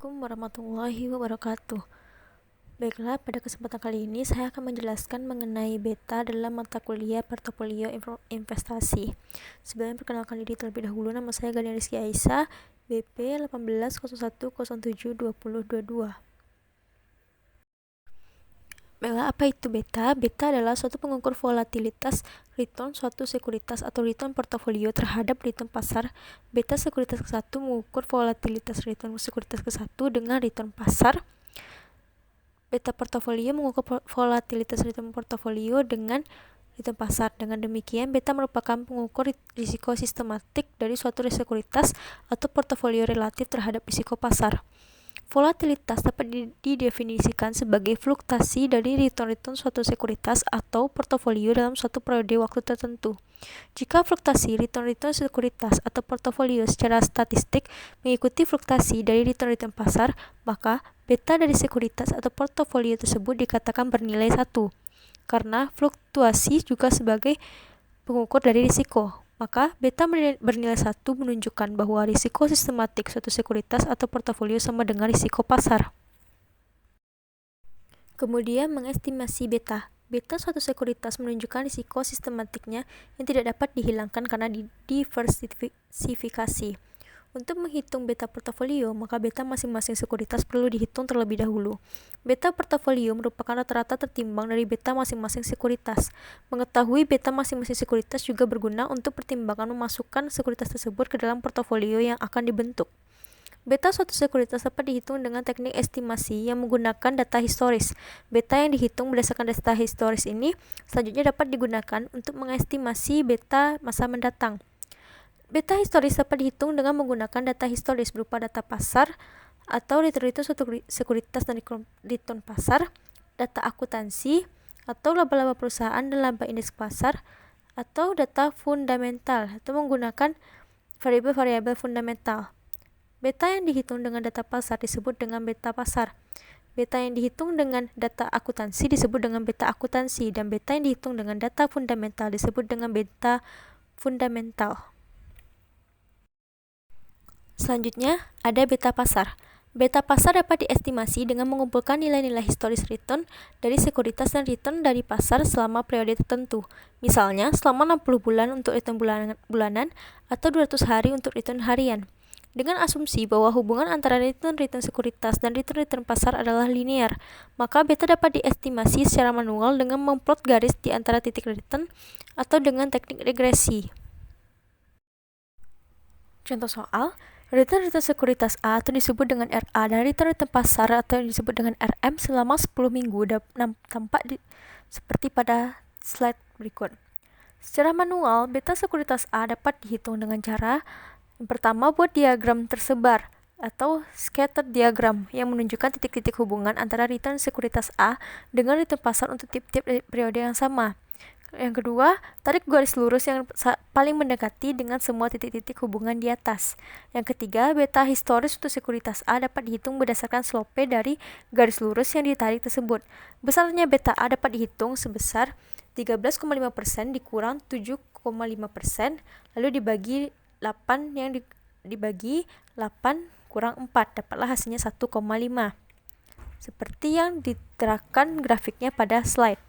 Assalamualaikum warahmatullahi wabarakatuh. Baiklah, pada kesempatan kali ini saya akan menjelaskan mengenai beta dalam mata kuliah portofolio investasi. Sebelum perkenalkan diri terlebih dahulu, nama saya Gania Rizky Aisyah, BP 1801072022. Baiklah, apa itu beta? Beta adalah suatu pengukur volatilitas return suatu sekuritas atau return portofolio terhadap return pasar. Beta sekuritas ke-1 mengukur volatilitas return sekuritas ke-1 dengan return pasar. Beta portofolio mengukur volatilitas return portofolio dengan return pasar. Dengan demikian, beta merupakan pengukur risiko sistematik dari suatu sekuritas atau portofolio relatif terhadap risiko pasar. Volatilitas dapat didefinisikan sebagai fluktuasi dari return suatu sekuritas atau portofolio dalam suatu periode waktu tertentu. Jika fluktuasi return sekuritas atau portofolio secara statistik mengikuti fluktuasi dari return pasar, maka beta dari sekuritas atau portofolio tersebut dikatakan bernilai 1, karena fluktuasi juga sebagai pengukur dari risiko. Maka beta bernilai 1 menunjukkan bahwa risiko sistematik suatu sekuritas atau portofolio sama dengan risiko pasar. Kemudian mengestimasi beta. Beta suatu sekuritas menunjukkan risiko sistematiknya yang tidak dapat dihilangkan karena diversifikasi. Untuk menghitung beta portofolio, maka beta masing-masing sekuritas perlu dihitung terlebih dahulu. Beta portofolio merupakan rata-rata tertimbang dari beta masing-masing sekuritas. Mengetahui beta masing-masing sekuritas juga berguna untuk pertimbangan memasukkan sekuritas tersebut ke dalam portofolio yang akan dibentuk. Beta suatu sekuritas dapat dihitung dengan teknik estimasi yang menggunakan data historis. Beta yang dihitung berdasarkan data historis ini selanjutnya dapat digunakan untuk mengestimasi beta masa mendatang. Beta historis dapat dihitung dengan menggunakan data historis berupa data pasar atau return suatu sekuritas dan return pasar, data akuntansi atau laba-laba perusahaan dan laba indeks pasar, atau data fundamental atau menggunakan variabel-variabel fundamental. Beta yang dihitung dengan data pasar disebut dengan beta pasar. Beta yang dihitung dengan data akuntansi disebut dengan beta akuntansi, dan beta yang dihitung dengan data fundamental disebut dengan beta fundamental. Selanjutnya, ada beta pasar. Beta pasar dapat diestimasi dengan mengumpulkan nilai-nilai historis return dari sekuritas dan return dari pasar selama periode tertentu. Misalnya, selama 60 bulan untuk return bulanan atau 200 hari untuk return harian. Dengan asumsi bahwa hubungan antara return sekuritas dan return pasar adalah linear, maka beta dapat diestimasi secara manual dengan memplot garis di antara titik return atau dengan teknik regresi. Contoh soal, return sekuritas A atau disebut dengan RA dan return pasar atau disebut dengan RM selama 10 minggu tampak seperti pada slide berikut. Secara manual, beta sekuritas A dapat dihitung dengan cara yang pertama, buat diagram tersebar atau scatter diagram yang menunjukkan titik-titik hubungan antara return sekuritas A dengan return pasar untuk tiap-tiap periode yang sama. Yang kedua, tarik garis lurus yang paling mendekati dengan semua titik-titik hubungan di atas. Yang ketiga, beta historis untuk sekuritas A dapat dihitung berdasarkan slope dari garis lurus yang ditarik tersebut. Besarnya beta A dapat dihitung sebesar 13,5% dikurang 7,5%, lalu dibagi 8 yang dibagi 8 kurang 4, dapatlah hasilnya 1,5. Seperti yang diterangkan grafiknya pada slide.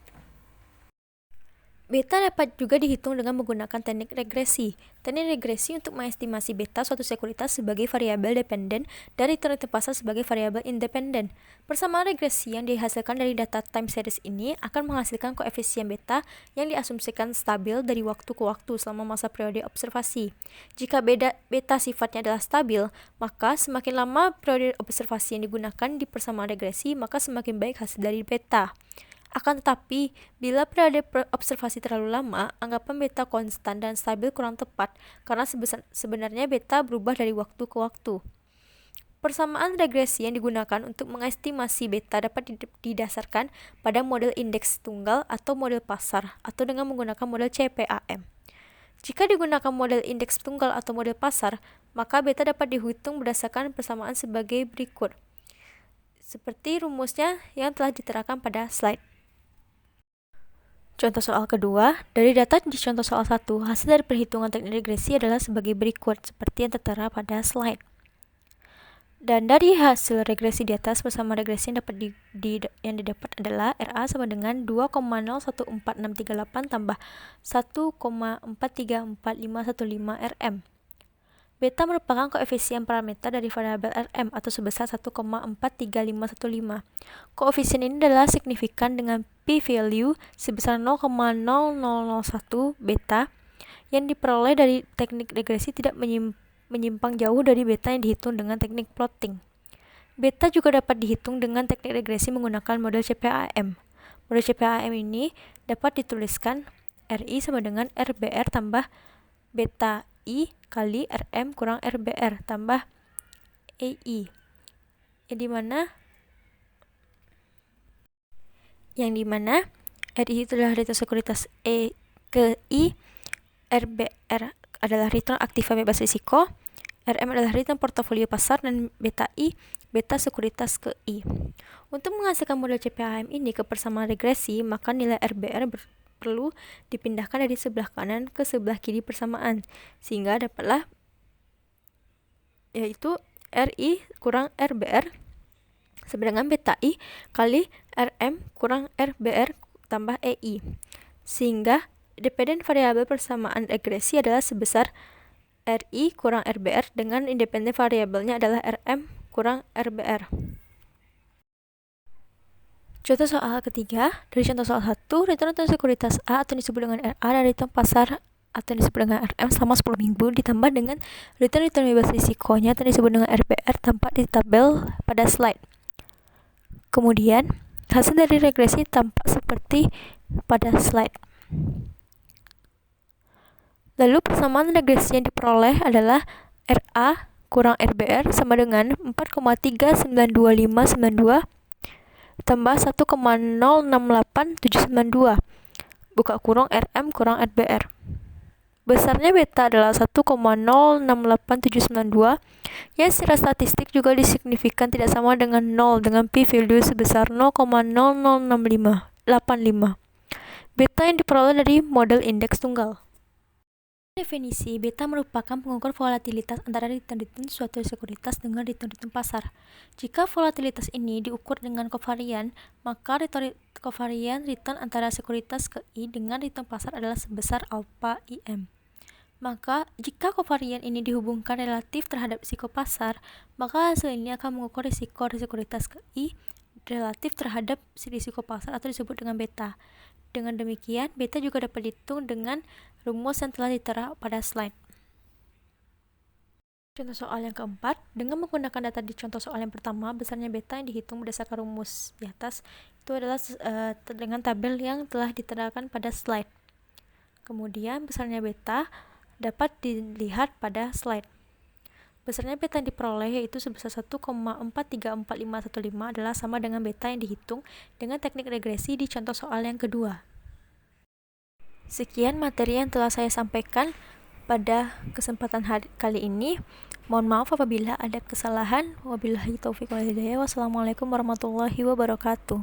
Beta dapat juga dihitung dengan menggunakan teknik regresi. Teknik regresi untuk mengestimasi beta suatu sekuritas sebagai variabel dependen dan return pasar sebagai variabel independen. Persamaan regresi yang dihasilkan dari data time series ini akan menghasilkan koefisien beta yang diasumsikan stabil dari waktu ke waktu selama masa periode observasi. Jika beta sifatnya adalah stabil, maka semakin lama periode observasi yang digunakan di persamaan regresi, maka semakin baik hasil dari beta. Akan tetapi, bila periode observasi terlalu lama, anggapan beta konstan dan stabil kurang tepat, karena sebenarnya beta berubah dari waktu ke waktu. Persamaan regresi yang digunakan untuk mengestimasi beta dapat didasarkan pada model indeks tunggal atau model pasar, atau dengan menggunakan model CPAM. Jika digunakan model indeks tunggal atau model pasar, maka beta dapat dihitung berdasarkan persamaan sebagai berikut. Seperti rumusnya yang telah diterangkan pada slide. Contoh soal kedua, dari data di contoh soal 1, hasil dari perhitungan teknik regresi adalah sebagai berikut, seperti yang tertera pada slide. Dan dari hasil regresi di atas bersama regresi yang didapat adalah RA sama dengan 2,014638 tambah 1,434515 Rm. Beta merupakan koefisien parameter dari variabel Rm atau sebesar 1,43515. Koefisien ini adalah signifikan dengan p-value sebesar 0,0001 beta yang diperoleh dari teknik regresi tidak menyimpang jauh dari beta yang dihitung dengan teknik plotting. Beta juga dapat dihitung dengan teknik regresi menggunakan model CPAM. Model CPAM ini dapat dituliskan RI sama dengan RBR tambah beta I kali Rm kurang RBR tambah EI, yang dimana RI itu adalah return sekuritas E ke I, RBR adalah return aktiva bebas risiko, RM adalah return portofolio pasar, dan beta I beta sekuritas ke I. Untuk menghasilkan model CPAM ini ke persamaan regresi, maka nilai RBR perlu dipindahkan dari sebelah kanan ke sebelah kiri persamaan, sehingga dapatlah yaitu RI kurang RBR sama dengan beta I kali RM kurang RBR tambah EI, sehingga dependen variabel persamaan regresi adalah sebesar RI kurang RBR dengan independen variabelnya adalah RM kurang RBR. Contoh soal ketiga, dari contoh soal 1, return sekuritas A atau disebut dengan RA dan return pasar atau disebut dengan RM selama 10 minggu ditambah dengan return bebas risikonya atau disebut dengan RBR tampak di tabel pada slide. Kemudian, hasil dari regresi tampak seperti pada slide. Lalu persamaan regresi yang diperoleh adalah RA kurang RBR sama dengan 4,392592 tambah 1,068792 buka kurung RM kurang RBR. Besarnya beta adalah 1,068792 yang secara statistik juga disignifikan tidak sama dengan 0 dengan p-value sebesar 0,006585. Beta yang diperoleh dari model indeks tunggal. Definisi, beta merupakan pengukur volatilitas antara return suatu sekuritas dengan return pasar. Jika volatilitas ini diukur dengan kovarian, maka kovarian return antara sekuritas ke I dengan return pasar adalah sebesar alpha IM. Maka, jika kovarian ini dihubungkan relatif terhadap risiko pasar, maka hasil ini akan mengukur risiko sekuritas ke I relatif terhadap risiko pasar atau disebut dengan beta. Dengan demikian, beta juga dapat dihitung dengan rumus yang telah ditera pada slide. Contoh soal yang keempat, dengan menggunakan data di contoh soal yang pertama, besarnya beta yang dihitung berdasarkan rumus di atas itu adalah dengan tabel yang telah diterakan pada slide. Kemudian, besarnya beta dapat dilihat pada slide. Besarnya beta yang diperoleh yaitu sebesar 1,434515 adalah sama dengan beta yang dihitung dengan teknik regresi di contoh soal yang kedua. Sekian materi yang telah saya sampaikan pada kesempatan kali ini. Mohon maaf apabila ada kesalahan. Wabillahi taufiq wal hidayah. Wassalamualaikum warahmatullahi wabarakatuh.